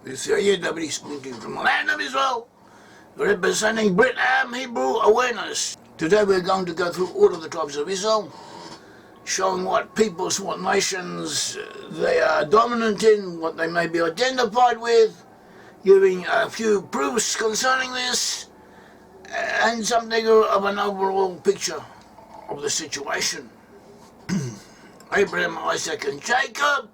This is Yair, Davidiy speaking from the land of Israel, representing Brit-Am Hebrew awareness. Today we're going to go through all of the tribes of Israel, showing what peoples, what nations they are dominant in, what they may be identified with, giving a few proofs concerning this, and something of an overall picture of the situation. Abraham, Isaac and Jacob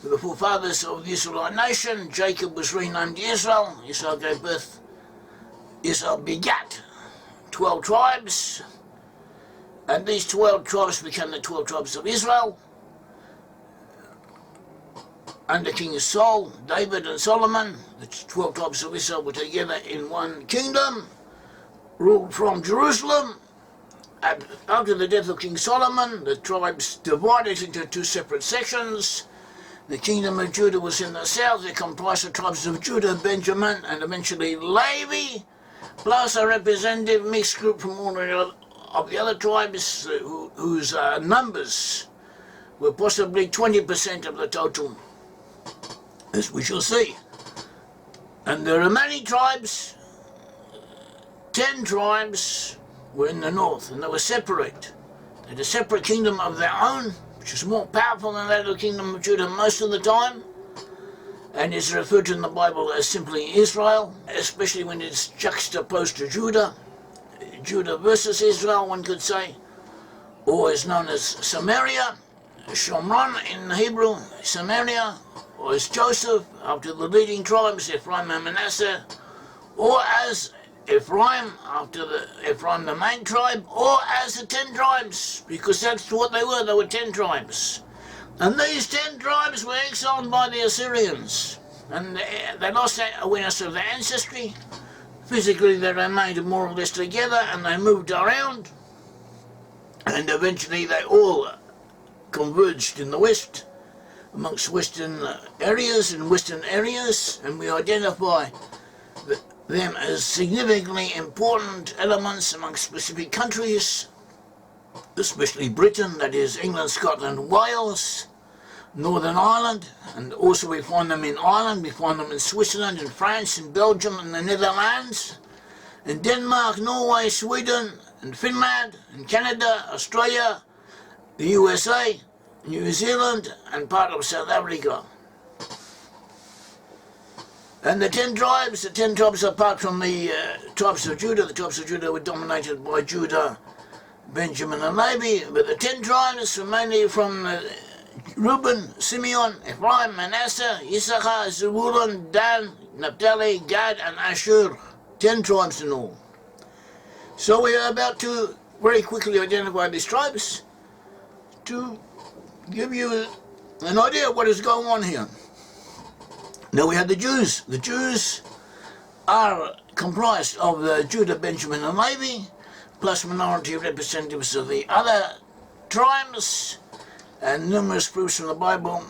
were the forefathers of the Israelite nation. Jacob was renamed Israel. Israel gave birth. Israel begat 12 tribes, and these 12 tribes became the 12 tribes of Israel. Under King Saul, David and Solomon, the 12 tribes of Israel were together in one kingdom, ruled from Jerusalem. After the death of King Solomon, the tribes divided into two separate sections. The kingdom of Judah was in the south. It comprised the tribes of Judah, Benjamin, and eventually Levi, plus a representative mixed group from all of the other tribes whose numbers were possibly 20% of the total, as we shall see. And the remaining tribes, 10 tribes, were in the north, and they were separate. They had a separate kingdom of their own, which was more powerful than that of the kingdom of Judah most of the time, and is referred to in the Bible as simply Israel, especially when it's juxtaposed to Judah. Judah versus Israel, one could say, or is known as Samaria, Shomron in Hebrew, Samaria, or as Joseph, after the leading tribes, Ephraim and Manasseh, or as Ephraim, after Ephraim the main tribe, or as the 10 tribes, because that's what they were 10 tribes. And these 10 tribes were exiled by the Assyrians, and they lost their awareness of their ancestry. Physically they remained more or less together, and they moved around, and eventually they all converged in the west, amongst western areas, and we identify them as significantly important elements among specific countries, especially Britain, that is England, Scotland, Wales, Northern Ireland, and also we find them in Ireland, we find them in Switzerland, in France, in Belgium, and the Netherlands, in Denmark, Norway, Sweden, and Finland, in Canada, Australia, the USA, New Zealand, and part of South Africa. And the 10 tribes apart from the tribes of Judah, the tribes of Judah were dominated by Judah, Benjamin and Levi, but the 10 tribes were mainly from Reuben, Simeon, Ephraim, Manasseh, Issachar, Zebulun, Dan, Naphtali, Gad and Asher, 10 tribes in all. So we are about to very quickly identify these tribes to give you an idea of what is going on here. Now we have the Jews. The Jews are comprised of Judah, Benjamin and Levi, plus minority representatives of the other tribes, and numerous proofs from the Bible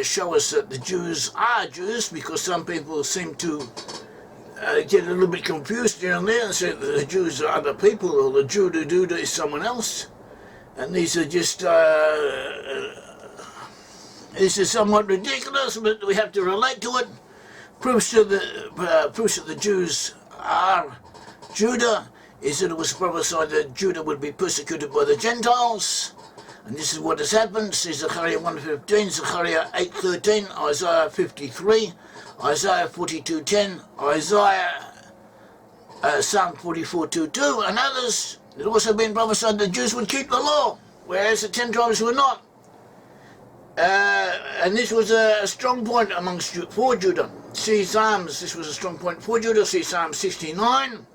show us that the Jews are Jews, because some people seem to get a little bit confused here and there and say that the Jews are other people, or the Judah is someone else, and these are just this is somewhat ridiculous, but we have to relate to it. Proofs that the Jews are Judah is that it was prophesied that Judah would be persecuted by the Gentiles, and this is what has happened. See Zechariah 1:15, Zechariah 8:13, Isaiah 53, Isaiah 42:10, Isaiah Psalm 44:2, and others. It had also been prophesied that Jews would keep the law, whereas the 10 tribes were not. And this was a strong point for Judah. See Psalms, this was a strong point for Judah. See Psalm 69,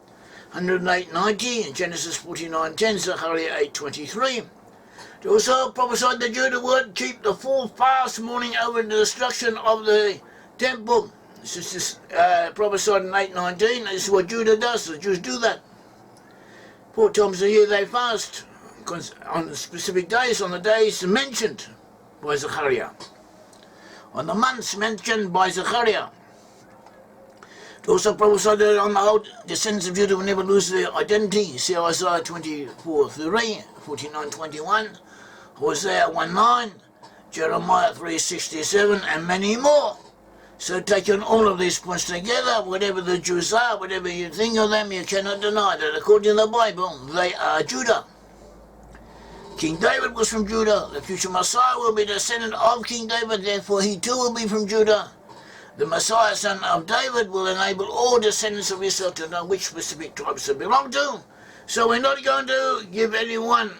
108:90, Genesis 49:10, Zechariah 8:23. It also prophesied that Judah would keep the full fast mourning over the destruction of the temple. This is prophesied in 8:19. This is what Judah does. The Jews do that. 4 times a year they fast on specific days, on the days mentioned by Zechariah, on the months mentioned by Zechariah. It also prophesied that on the whole descendants of Judah will never lose their identity. See Isaiah 24:3, 49:21, Hosea 1:9, Jeremiah 3:67, and many more. So taking all of these points together, whatever the Jews are, whatever you think of them, you cannot deny that according to the Bible, they are Judah. King David was from Judah. The future Messiah will be descendant of King David, therefore he too will be from Judah. The Messiah, son of David, will enable all descendants of Israel to know which specific tribes they belong to. So we're not going to give anyone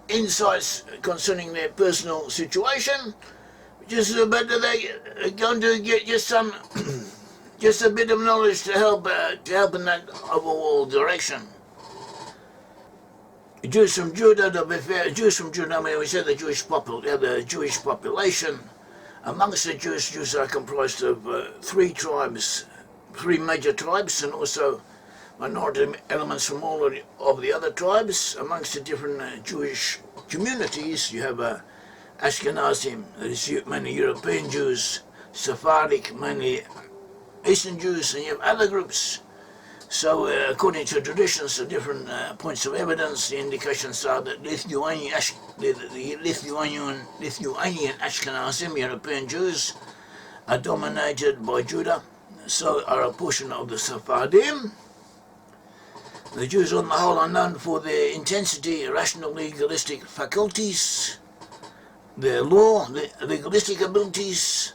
insights concerning their personal situation, just but they're going to get just some, just a bit of knowledge to help in that overall direction. Jews from Judah, to be fair, Jews from Judah, I mean, we said the Jewish population. Amongst the Jews are comprised of three major tribes, and also minority elements from all of the other tribes. Amongst the different Jewish communities, you have Ashkenazim, that is mainly European Jews, Sephardic, mainly Eastern Jews, and you have other groups. So, according to traditions, the different points of evidence, the indications are that Lithuanian Ashkenazim, European Jews, are dominated by Judah. So are a portion of the Sephardim. The Jews on the whole are known for their intensity, rational legalistic faculties, their law, their legalistic abilities,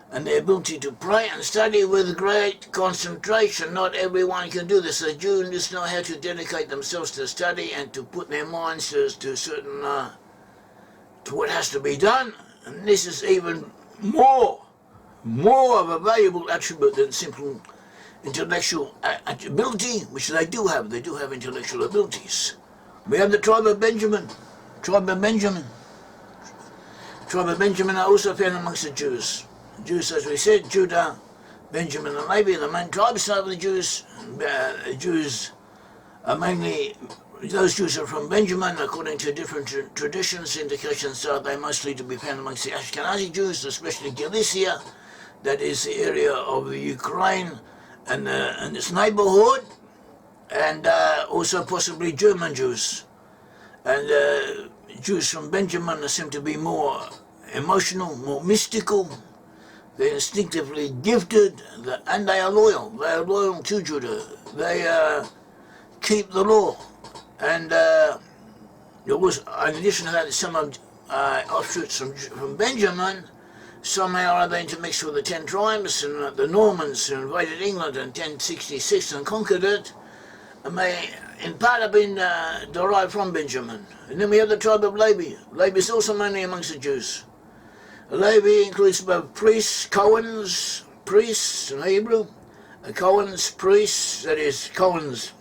and their ability to pray and study with great concentration. Not everyone can do this. The Jews know how to dedicate themselves to study and to put their minds to certain, to what has to be done. And this is even more of a valuable attribute than simple intellectual ability, which they do have. They do have intellectual abilities. We have the tribe of Benjamin. Tribe of Benjamin are also found amongst the Jews. Jews, as we said, Judah, Benjamin and Levi, the main tribes of the Jews. Jews are mainly, those Jews are from Benjamin, according to different traditions. Indications are they mostly to be found amongst the Ashkenazi Jews, especially Galicia, that is the area of the Ukraine and its neighborhood, and also possibly German Jews. And Jews from Benjamin seem to be more emotional, more mystical. They're instinctively gifted, and they are loyal. They are loyal to Judah. They keep the law. And there was, in addition to that, some offshoots from Benjamin. Somehow or other intermixed with the 10 tribes, and the Normans who invaded England in 1066 and conquered it, and may in part have been derived from Benjamin. And then we have the tribe of Levi. Levi is also mainly amongst the Jews. Levi includes both priests, Cohens, priests in Hebrew, Cohens, priests, that is Cohens.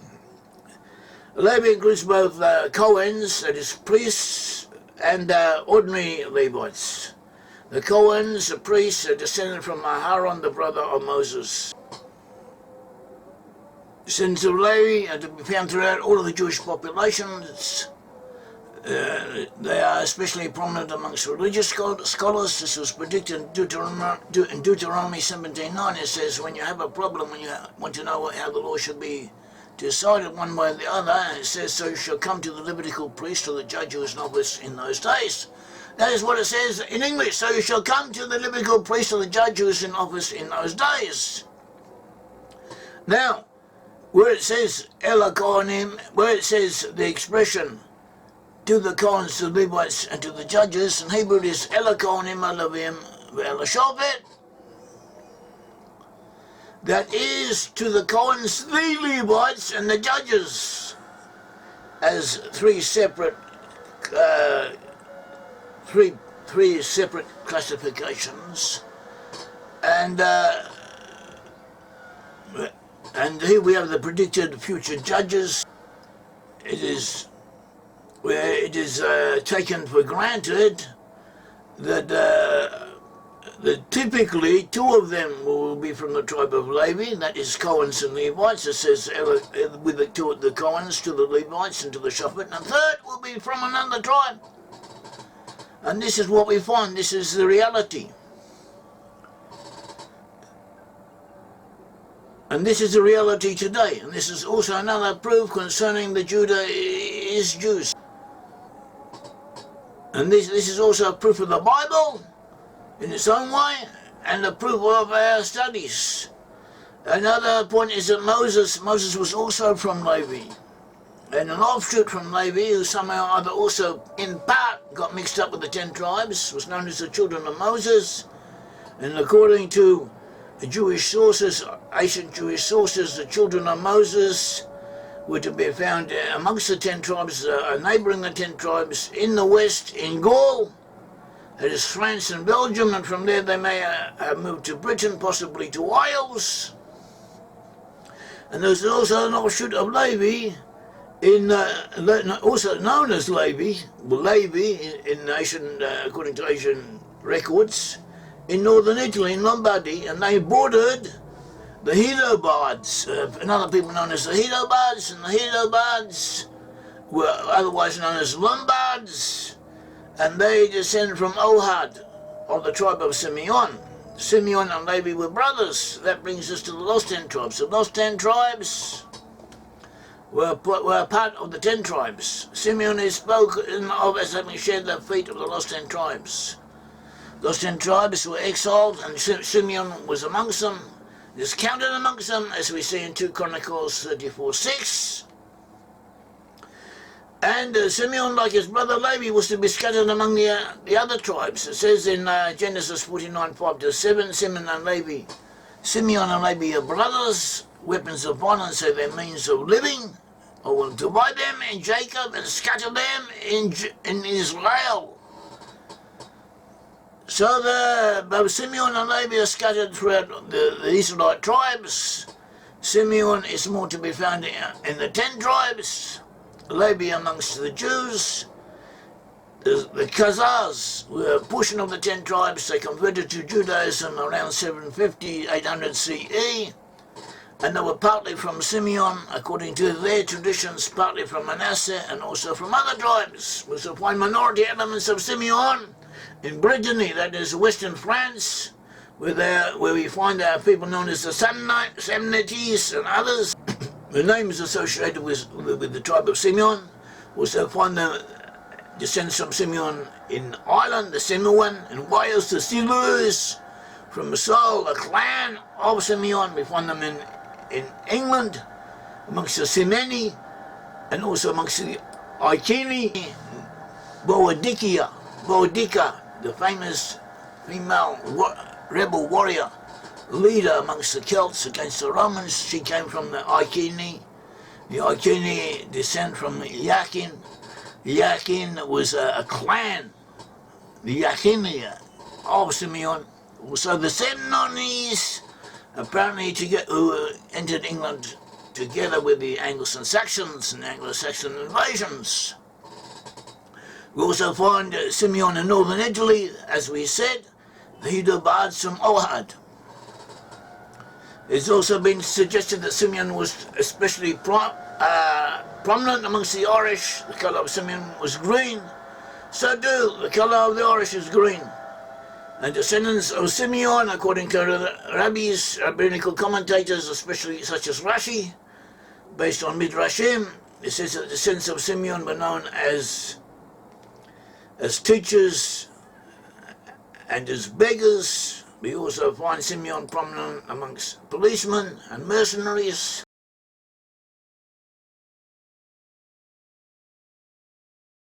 Levi includes both Cohens, that is priests, and ordinary Levites. The Cohens, the priests, are descended from Aharon, the brother of Moses. Descendants of Levi are to be found throughout all of the Jewish populations. They are especially prominent amongst religious scholars. This was predicted in Deuteronomy 17:9. It says, when you have a problem, when you want to know how the law should be decided one way or the other, it says, so you shall come to the Levitical priest or the judge who is in office in those days. That is what it says in English. So you shall come to the Levitical priest or the judge who is in office in those days. Now, where it says Ela Kohanim, where it says the expression to the Kohens, to the Levites, and to the judges, in Hebrew it is Ela Kohanim Alavim Ve'ela Shofet. That is to the Kohens, the Levites, and the judges, as three separate classifications, and here we have the predicted future judges. It is taken for granted that typically two of them will be from the tribe of Levi, that is Kohens and Levites. It says with the Kohens to the Levites and to the Shofet, and a third will be from another tribe. And this is what we find. This is the reality. And this is the reality today. And this is also another proof concerning the Judah is Jews. And this is also a proof of the Bible in its own way, and approval of our studies. Another point is that Moses was also from Levi, and an offshoot from Levi who somehow or other also in part got mixed up with the 10 tribes, was known as the children of Moses, and according to Jewish sources, ancient Jewish sources, the children of Moses were to be found amongst the 10 tribes, neighbouring the 10 tribes in the west, in Gaul, that is France and Belgium, and from there they may have moved to Britain, possibly to Wales. And there's also an offshoot of Levi, also known as Levi, in Asian, according to Asian records, in northern Italy, in Lombardy, and they bordered the Helobards, another people known as the Helobards, and the Helobards were otherwise known as Lombards, and they descend from Ohad of the tribe of Simeon. Simeon and Levi were brothers. That brings us to the lost 10 tribes. The lost 10 tribes were part of the 10 tribes. Simeon is spoken of as having shared the fate of the lost 10 tribes. Those 10 tribes were exiled, and Simeon was amongst them. He is counted amongst them, as we see in 2 Chronicles 34:6. And Simeon, like his brother Levi, was to be scattered among the other tribes. It says in Genesis 49:5-7, Simeon and Levi are brothers. Weapons of violence are their means of living. I will divide them in Jacob and scatter them in Israel. So both Simeon and Levi are scattered throughout the Israelite tribes. Simeon is more to be found in the 10 tribes. Levi amongst the Jews. The Khazars were a portion of the 10 tribes. They converted to Judaism around 750-800 CE. And they were partly from Simeon, according to their traditions, partly from Manasseh, and also from other tribes. We shall find minority elements of Simeon in Brittany, that is western France, where we find people known as the Samnites and others. The names associated with the tribe of Simeon. We also find the descendants from Simeon in Ireland, the Simeon, in Wales, the Silurs, from Seoul, a clan of Simeon. We find them in England, amongst the Simeni, and also amongst the Iceni, Boadicea, the famous female rebel warrior leader amongst the Celts against the Romans. She came from the Iceni. The Iceni descend from Yakin. Yakin was a clan, the Yakini of Simeon. Also the Semnones, apparently who entered England together with the Anglo-Saxons and Anglo-Saxon invasions. We also find Simeon in northern Italy, as we said, the Helobards from Ohad. It's also been suggested that Simeon was especially prominent amongst the Irish. The colour of Simeon was green. So too, the colour of the Irish is green. And descendants of Simeon, according to rabbis, rabbinical commentators, especially such as Rashi, based on Midrashim, it says that the descendants of Simeon were known as teachers and as beggars. We also find Simeon prominent amongst policemen and mercenaries.